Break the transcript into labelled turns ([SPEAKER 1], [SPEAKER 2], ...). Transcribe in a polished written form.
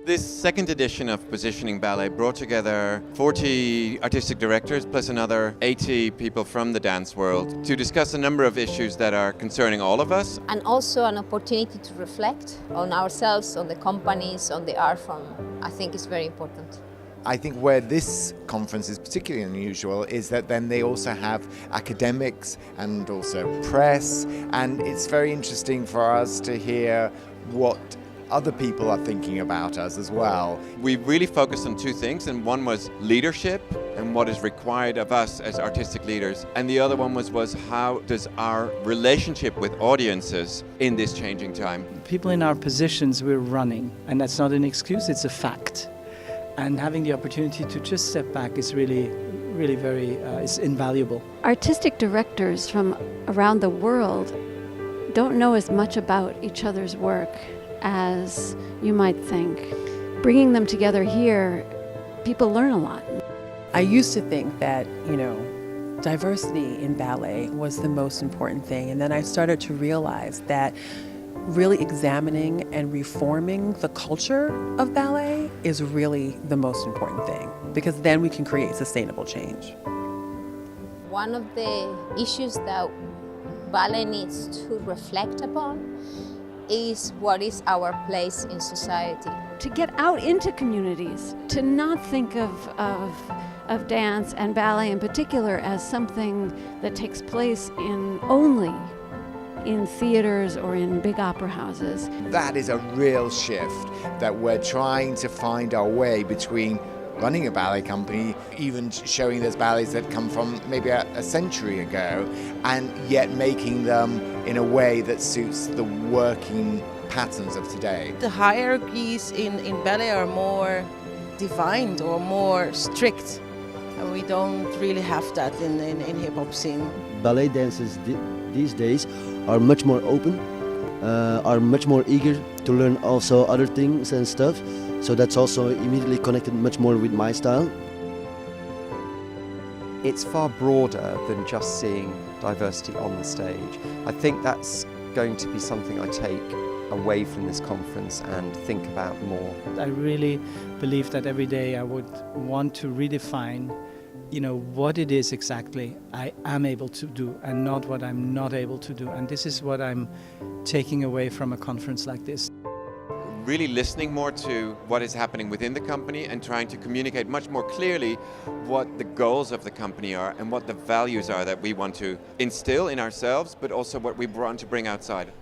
[SPEAKER 1] This second edition of Positioning Ballet brought together 40 artistic directors plus another 80 people from the dance world to discuss a number of issues that are concerning all of us.
[SPEAKER 2] And also an opportunity to reflect on ourselves, on the companies, on the art form. I think is very important.
[SPEAKER 3] I think where this conference is particularly unusual is that then they also have academics and also press, and it's very interesting for us to hear what other people are thinking about us as well.
[SPEAKER 1] We really focused on two things, and one was leadership and what is required of us as artistic leaders, and the other one was how does our relationship with audiences in this changing time.
[SPEAKER 4] People in our positions, we're running, and that's not an excuse, it's a fact. And having the opportunity to just step back is really very is invaluable.
[SPEAKER 5] Artistic directors from around the world don't know as much about each other's work as you might think. Bringing them together here, people learn a lot.
[SPEAKER 6] I used to think that, diversity in ballet was the most important thing, and then I started to realize that really examining and reforming the culture of ballet is really the most important thing, because then we can create sustainable change.
[SPEAKER 2] One of the issues that ballet needs to reflect upon is what is our place in society.
[SPEAKER 5] To get out into communities, to not think of dance and ballet in particular as something that takes place only in theaters or in big opera houses.
[SPEAKER 3] That is a real shift, that we're trying to find our way between running a ballet company, even showing those ballets that come from maybe a century ago, and yet making them in a way that suits the working patterns of today.
[SPEAKER 7] The hierarchies in ballet are more defined or more strict, and we don't really have that in hip-hop scene.
[SPEAKER 8] Ballet dancers these days are much more open, are much more eager to learn also other things and stuff. So that's also immediately connected much more with my style.
[SPEAKER 9] It's far broader than just seeing diversity on the stage. I think that's going to be something I take away from this conference and think about more.
[SPEAKER 4] I really believe that every day I would want to redefine what it is exactly I am able to do and not what I'm not able to do. And this is what I'm taking away from a conference like this.
[SPEAKER 1] Really listening more to what is happening within the company and trying to communicate much more clearly what the goals of the company are and what the values are that we want to instill in ourselves, but also what we want to bring outside.